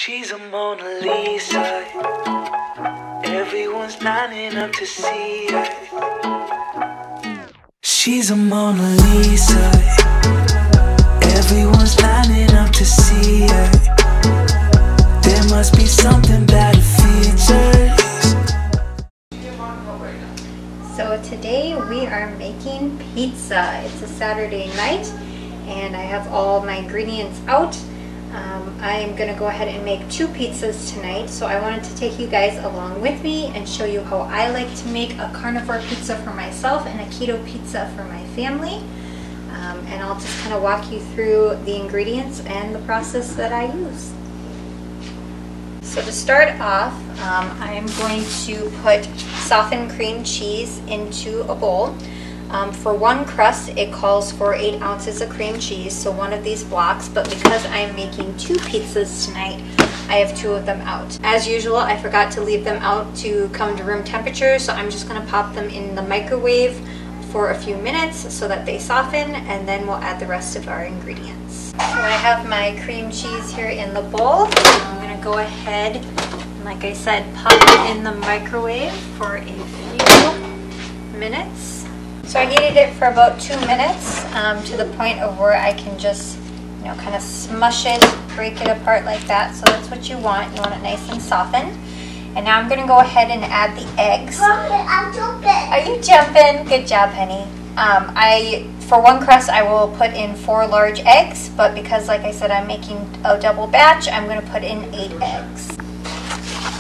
She's a Mona Lisa. Everyone's lining up to see her. She's a Mona Lisa. Everyone's lining up to see her. There must be something about her features. So today we are making pizza. It's a Saturday night and I have all my ingredients out. I am going to go ahead and make 2 pizzas tonight, so I wanted to take you guys along with me and show you how I like to make a carnivore pizza for myself and a keto pizza for my family. And I'll just kind of walk you through the ingredients and the process that I use. So to start off, I am going to put softened cream cheese into a bowl. For 1 crust, it calls for 8 ounces of cream cheese, so 1 of these blocks, but because I'm making 2 pizzas tonight, I have 2 of them out. As usual, I forgot to leave them out to come to room temperature, so I'm just going to pop them in the microwave for a few minutes so that they soften, and then we'll add the rest of our ingredients. So I have my cream cheese here in the bowl. I'm going to go ahead and, like I said, pop it in the microwave for a few minutes. So I heated it for about 2 minutes to the point of where I can just, kind of smush it, break it apart like that. So that's what you want. You want it nice and softened. And now I'm going to go ahead and add the eggs. I'm jumping. Are you jumping? Good job, honey. For 1 crust, I will put in 4 large eggs, but because, like I said, I'm making a double batch, I'm going to put in 8 eggs.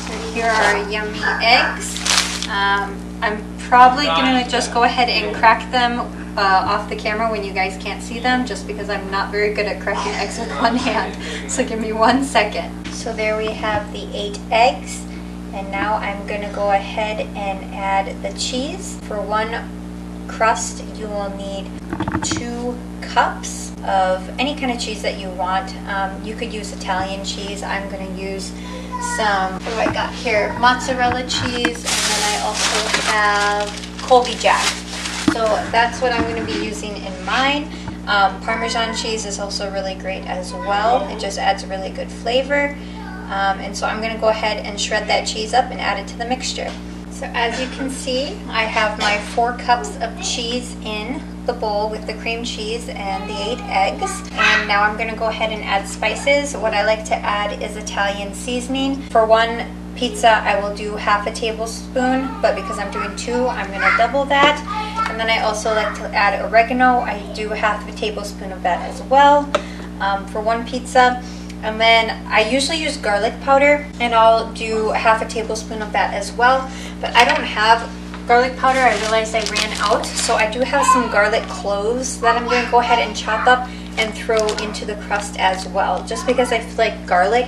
So here are yummy eggs. I'm probably going to just go ahead and crack them off the camera when you guys can't see them, just because I'm not very good at cracking eggs with 1 hand. So give me 1 second. So there we have the 8 eggs. And now I'm going to go ahead and add the cheese. For 1 crust, you will need 2 cups of any kind of cheese that you want. You could use Italian cheese. I'm going to use some, what do I got here? Mozzarella cheese, and then I also have Colby Jack. So that's what I'm going to be using in mine. Parmesan cheese is also really great as well. It just adds a really good flavor. And so I'm going to go ahead and shred that cheese up and add it to the mixture. So as you can see, I have my 4 cups of cheese in the bowl with the cream cheese and the 8 eggs. And now I'm going to go ahead and add spices. What I like to add is Italian seasoning. For 1 pizza, I will do ½ a tablespoon, but because I'm doing 2, I'm going to double that. And then I also like to add oregano. I do ½ a tablespoon of that as well for 1 pizza. And then I usually use garlic powder, and I'll do ½ a tablespoon of that as well. But I don't have garlic powder. I realized I ran out, so I do have some garlic cloves that I'm going to go ahead and chop up and throw into the crust as well, just because I feel like garlic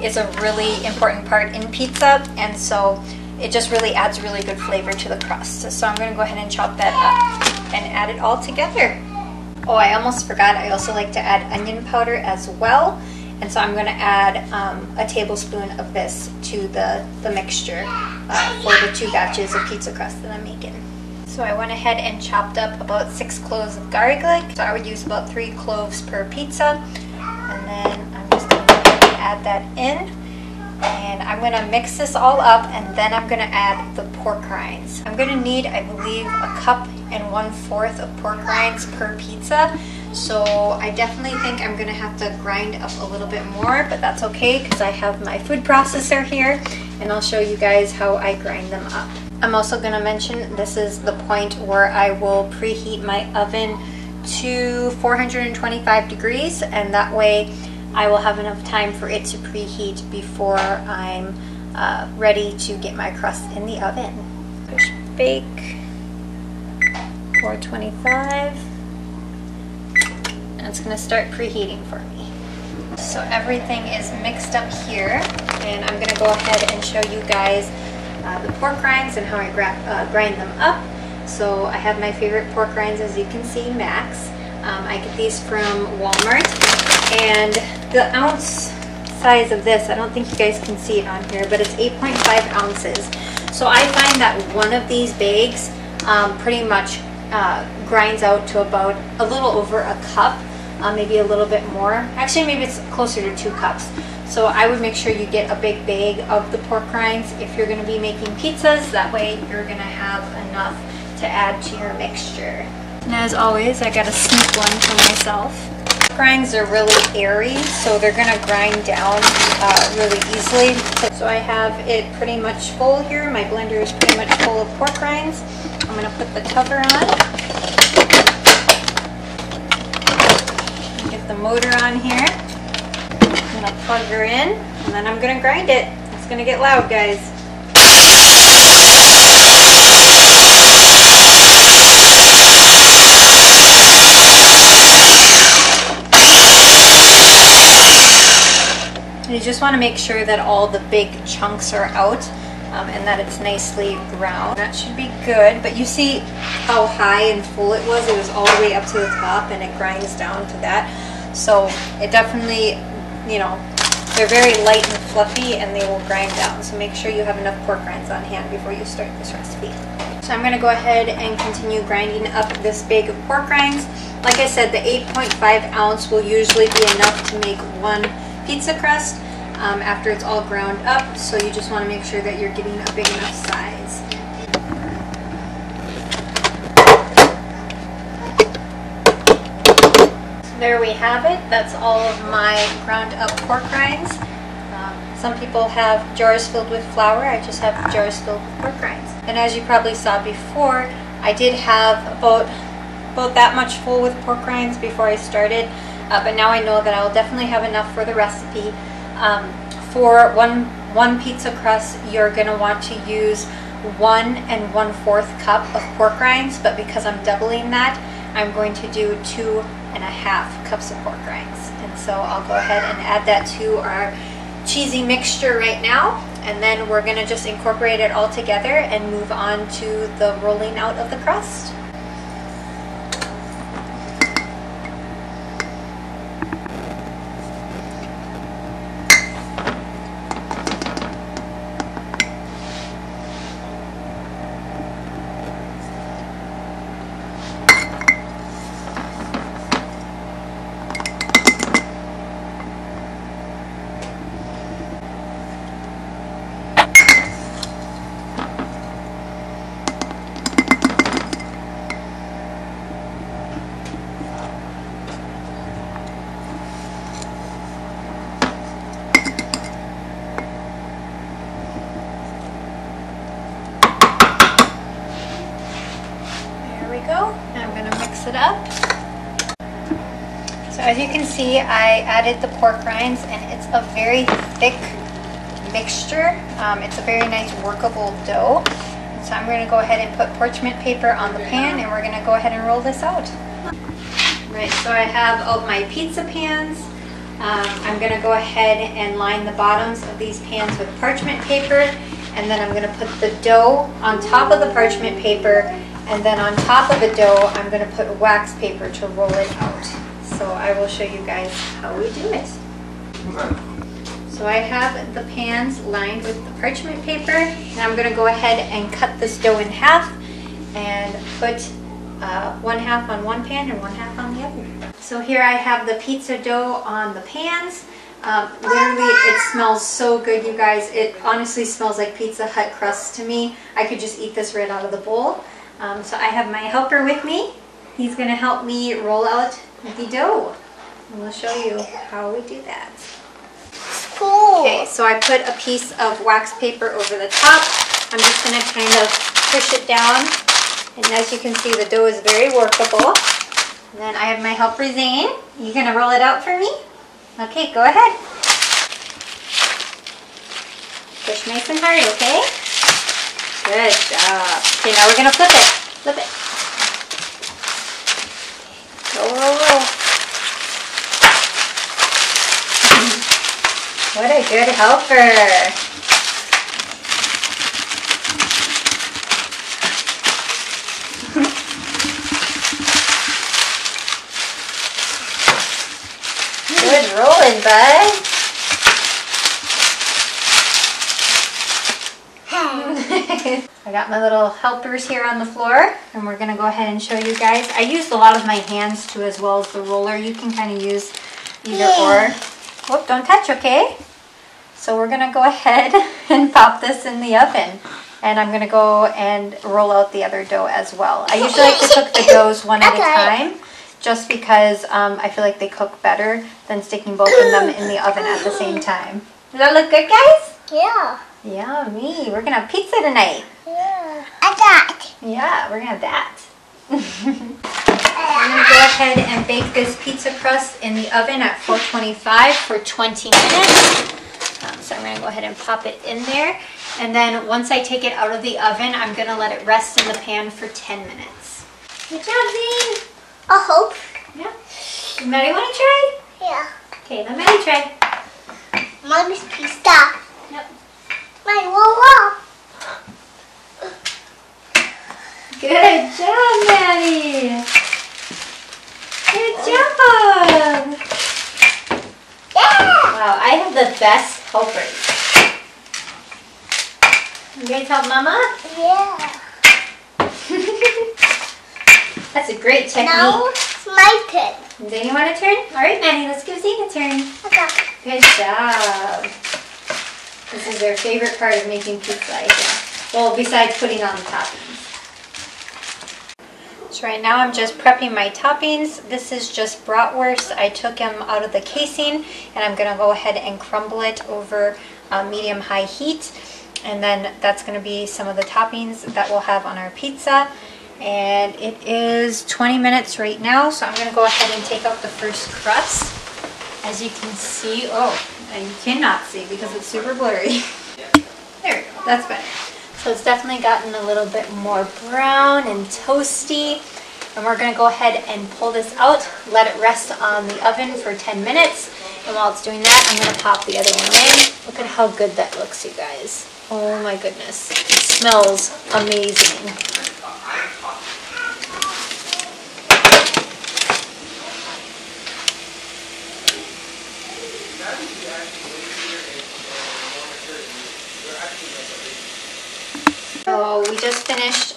is a really important part in pizza, and so it just really adds really good flavor to the crust. So I'm going to go ahead and chop that up and add it all together. Oh, I almost forgot, I also like to add onion powder as well. And so I'm going to add a tablespoon of this to the mixture for the 2 batches of pizza crust that I'm making. So I went ahead and chopped up about 6 cloves of garlic. So I would use about 3 cloves per pizza. And then I'm just going to go ahead and add that in. And I'm going to mix this all up, and then I'm going to add the pork rinds. I'm going to need, I believe, 1 cup and 1/4 of pork rinds per pizza. So I definitely think I'm going to have to grind up a little bit more, but that's okay because I have my food processor here, and I'll show you guys how I grind them up. I'm also going to mention this is the point where I will preheat my oven to 425 degrees, and that way I will have enough time for it to preheat before I'm ready to get my crust in the oven. Push bake, 425. And it's going to start preheating for me. So everything is mixed up here, and I'm going to go ahead and show you guys the pork rinds and how I grind them up. So I have my favorite pork rinds, as you can see, Max. I get these from Walmart, and the ounce size of this, I don't think you guys can see it on here, but it's 8.5 ounces. So I find that 1 of these bags pretty much grinds out to about a little over a cup, maybe a little bit more. Actually, maybe it's closer to 2 cups. So I would make sure you get a big bag of the pork rinds if you're going to be making pizzas. That way you're going to have enough to add to your mixture. And as always, I got a sneak one for myself. Pork rinds are really airy, so they're going to grind down really easily. So I have it pretty much full here. My blender is pretty much full of pork rinds. I'm going to put the cover on. Get the motor on here. I'm going to plug her in, and then I'm going to grind it. It's going to get loud, guys. And you just want to make sure that all the big chunks are out and that it's nicely ground. That should be good, but you see how high and full it was? It was all the way up to the top, and it grinds down to that. So it definitely, you know, they're very light and fluffy, and they will grind down. So make sure you have enough pork rinds on hand before you start this recipe. So I'm going to go ahead and continue grinding up this bag of pork rinds. Like I said, the 8.5 ounce will usually be enough to make one pizza crust after it's all ground up. So you just want to make sure that you're getting a big enough size. There we have it. That's all of my ground up pork rinds. Some people have jars filled with flour. I just have jars filled with pork rinds. And as you probably saw before, I did have about that much full with pork rinds before I started. But now I know that I will definitely have enough for the recipe. For one pizza crust, you're going to want to use 1 1/4 cup of pork rinds. But because I'm doubling that, I'm going to do 2.5 cups of pork rinds. And so I'll go ahead and add that to our cheesy mixture right now, and then we're going to just incorporate it all together and move on to the rolling out of the crust. I'm going to mix it up. So as you can see, I added the pork rinds, and it's a very thick mixture. It's a very nice workable dough. So I'm going to go ahead and put parchment paper on the pan, and we're going to go ahead and roll this out. Right, so I have all my pizza pans. I'm going to go ahead and line the bottoms of these pans with parchment paper, and then I'm going to put the dough on top of the parchment paper. And then on top of the dough, I'm going to put wax paper to roll it out. So I will show you guys how we do it. So I have the pans lined with the parchment paper. Now I'm going to go ahead and cut this dough in half and put 1/2 on one pan and 1/2 on the other. So here I have the pizza dough on the pans. Literally, it smells so good, you guys. It honestly smells like Pizza Hut crust to me. I could just eat this right out of the bowl. So I have my helper with me. He's going to help me roll out the dough. And we'll show you how we do that. Cool. Okay, so I put a piece of wax paper over the top. I'm just going to kind of push it down. And as you can see, the dough is very workable. And then I have my helper Zane. You going to roll it out for me? Okay, go ahead. Push nice and hard, okay? Good job. Okay, now we're going to flip it. Flip it. Roll, roll, roll. What a good helper. Good rolling, bud. I got my little helpers here on the floor, and we're going to go ahead and show you guys. I used a lot of my hands too, as well as the roller. You can kind of use either or. Whoop, don't touch, okay? So we're gonna go ahead and pop this in the oven. And I'm gonna go and roll out the other dough as well. I usually like to cook the doughs one at a time, just because I feel like they cook better than sticking both of them in the oven at the same time. Does that look good, guys? Yeah. Yummy. We're gonna have pizza tonight. Yeah. That. Yeah, we're gonna have that. I'm gonna go ahead and bake this pizza crust in the oven at 425 for 20 minutes. So I'm gonna go ahead and pop it in there. And then once I take it out of the oven, I'm gonna let it rest in the pan for 10 minutes. Good job, Zane. I hope. Yeah. Maddie, wanna try? Yeah. Okay, let Maddie try. Mommy's pizza. Yep. My whoa. Good job, Maddie. Good job. Yeah. Wow, I have the best helpers. You guys help Mama? Yeah. That's a great technique. Now it's my turn. Zane, you want a turn? All right, Maddie, let's give Zane a turn. Okay. Good job. This is their favorite part of making pizza, I think. Well, besides putting on the toppings. So right now I'm just prepping my toppings. This is just bratwurst. I took them out of the casing and I'm gonna go ahead and crumble it over medium-high heat. And then that's gonna be some of the toppings that we'll have on our pizza. And it is 20 minutes right now, so I'm gonna go ahead and take out the first crust. As you can see, oh, and you cannot see because it's super blurry. There we go, that's better. So it's definitely gotten a little bit more brown and toasty. And we're gonna go ahead and pull this out, let it rest on the oven for 10 minutes. And while it's doing that, I'm gonna pop the other one in. Look at how good that looks, you guys. Oh my goodness, it smells amazing. So we just finished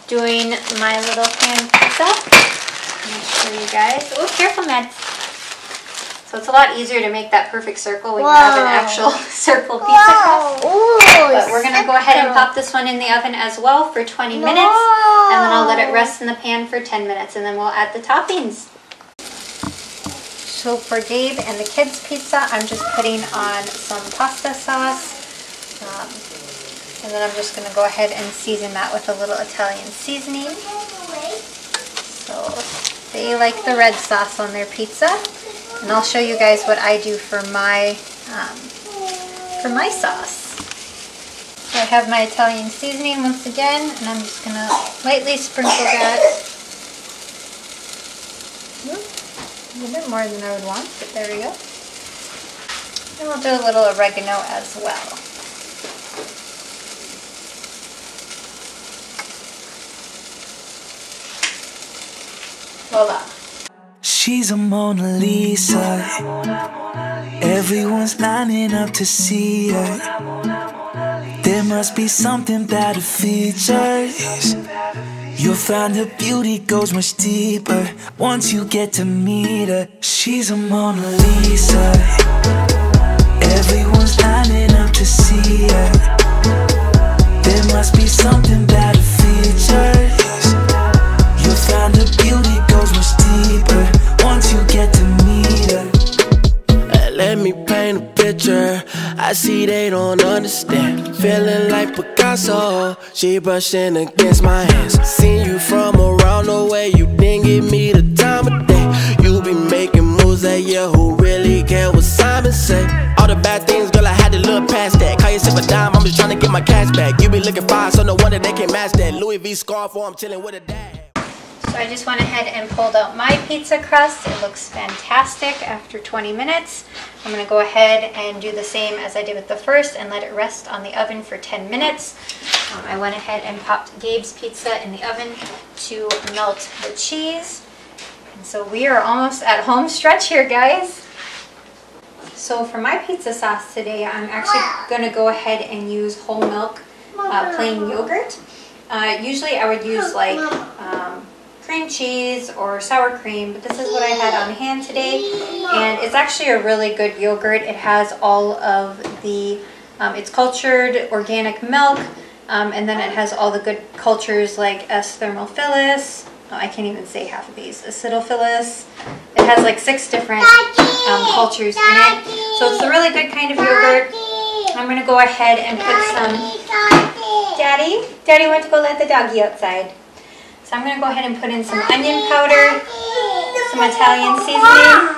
doing my little pan pizza. I'm going to show you guys. Oh, careful, Matt. So it's a lot easier to make that perfect circle when you have an actual circle pizza crust. But we're going to go ahead and pop this one in the oven as well for 20 minutes. And then I'll let it rest in the pan for 10 minutes. And then we'll add the toppings. So for Gabe and the kids' pizza, I'm just putting on some pasta sauce. And then I'm just going to go ahead and season that with a little Italian seasoning. So they like the red sauce on their pizza. And I'll show you guys what I do for my sauce. So I have my Italian seasoning once again, and I'm just going to lightly sprinkle that. A little bit more than I would want, but there we go. And we'll do a little oregano as well. Voila. She's a Mona Lisa. Everyone's lining up to see her. There must be something about her features. You'll find her beauty goes much deeper once you get to meet her. She's a Mona Lisa. Everyone's lining up to see her. There must be something about her features. You'll find her beauty goes much deeper once you get to meet her. Let me paint a picture. I see they don't understand. Feeling like Picasso. She brushing against my hands. Seen you from around the way. You didn't give me the time of day. You be making moves that year. Who really care what Simon say? All the bad things, girl, I had to look past that. Call yourself a dime, I'm just trying to get my cash back. You be looking fine, so no wonder they can't match that. Louis V scarf, or I'm chilling with a dad. So I just went ahead and pulled out my pizza crust. It looks fantastic after 20 minutes. I'm going to go ahead and do the same as I did with the first and let it rest on the oven for 10 minutes. I went ahead and popped Gabe's pizza in the oven to melt the cheese. And so we are almost at home stretch here, guys. So for my pizza sauce today, I'm actually going to go ahead and use whole milk plain yogurt. Usually I would use like cream cheese or sour cream, but this is what I had on hand today, and it's actually a really good yogurt. It has all of the, it's cultured organic milk, and then it has all the good cultures like S. thermophilus, I can't even say half of these, acidophilus. It has like 6 different cultures in it, so it's a really good kind of yogurt. I'm going to go ahead and put some, Daddy went to go let the doggy outside. So I'm going to go ahead and put in some onion powder, some Italian seasoning,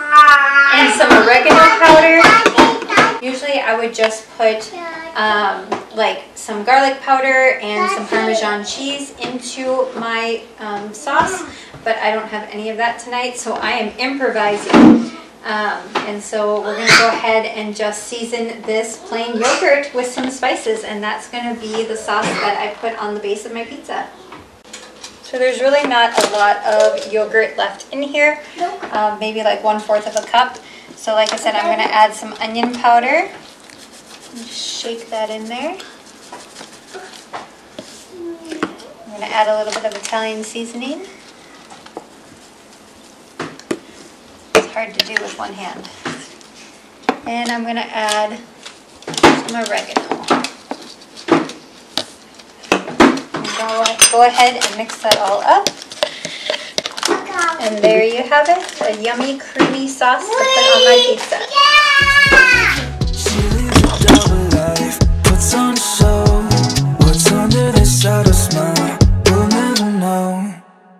and some oregano powder. Usually I would just put like some garlic powder and some Parmesan cheese into my sauce, but I don't have any of that tonight, so I am improvising. And so we're going to go ahead and just season this plain yogurt with some spices, and that's going to be the sauce that I put on the base of my pizza. So there's really not a lot of yogurt left in here, maybe like 1/4 of a cup. So like I said, I'm going to add some onion powder. Just shake that in there. I'm going to add a little bit of Italian seasoning. Hard to do with one hand. And I'm going to add some oregano. And go ahead and mix that all up. And there you have it, a yummy creamy sauce to put on my pizza. She lives a double life, puts on a show. What's under the subtle smile, we'll never know.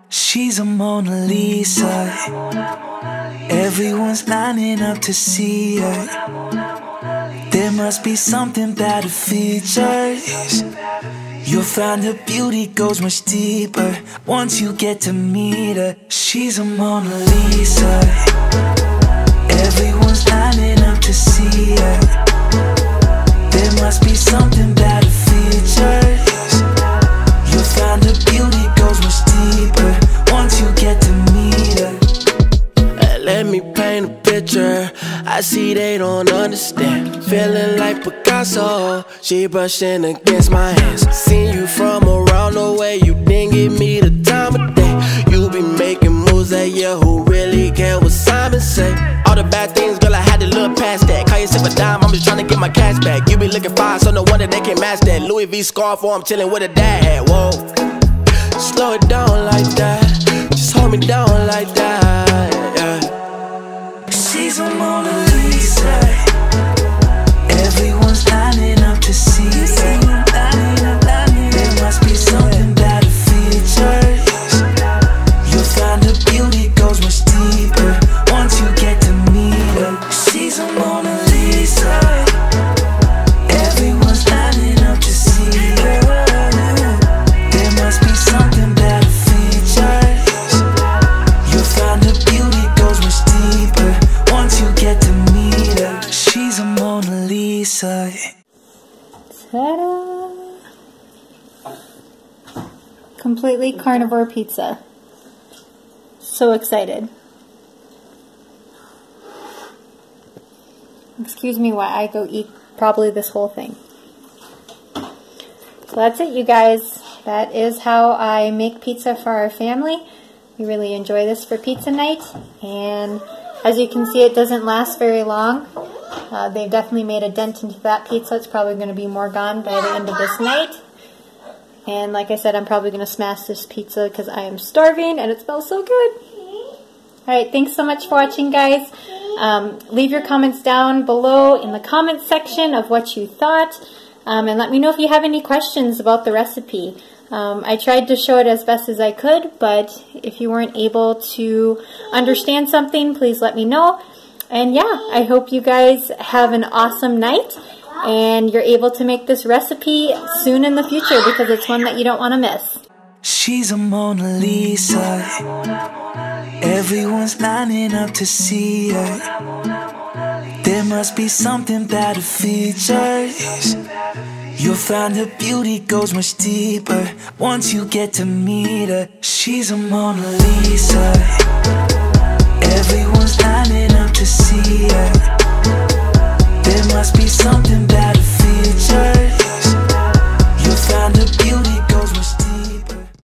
She's a Mona Lisa. Everyone's lining up to see her. There must be something about her features. You'll find her beauty goes much deeper once you get to meet her. She's a Mona Lisa. Everyone's lining up to see her. There must be something about her features. You'll find her beauty goes much deeper once you get to meet her. Let me paint a picture. I see they don't understand. Feeling like Picasso. She brushing against my hands. Seen you from around the way. You didn't give me the time of day. You be making moves that year. Who really care what Simon say? All the bad things, girl, I had to look past that. Call yourself a dime, I'm just trying to get my cash back. You be looking fine, so no wonder they can't match that. Louis V scarf, or I'm chilling with a dad hat. Whoa, slow it down like that. Just hold me down like that. Yeah. She's a Mona Lisa. Everyone's lining up to see her. There must be something about her features. You'll find her beauty goes much deeper once you get to meet her. She's a Mona Lisa. Everyone's lining up to see her. There must be something about her features. You'll find her beauty goes much deeper once you get to meet her. She's a Mona Lisa. Ta-da! Completely carnivore pizza. So excited. Excuse me while I go eat probably this whole thing. So that's it, you guys. That is how I make pizza for our family. We really enjoy this for pizza night, and as you can see, it doesn't last very long. They've definitely made a dent into that pizza. It's probably going to be more gone by the end of this night. And like I said, I'm probably going to smash this pizza because I am starving and it smells so good. Alright, thanks so much for watching, guys. Leave your comments down below in the comments section of what you thought. And let me know if you have any questions about the recipe. I tried to show it as best as I could, but if you weren't able to understand something, please let me know. And yeah, I hope you guys have an awesome night and you're able to make this recipe soon in the future because it's one that you don't want to miss. She's a Mona Lisa. Everyone's lining up to see her. There must be something about her features. You'll find her beauty goes much deeper once you get to meet her. She's a Mona Lisa. Everyone's lining up to see her. There must be something about her features. You'll find her beauty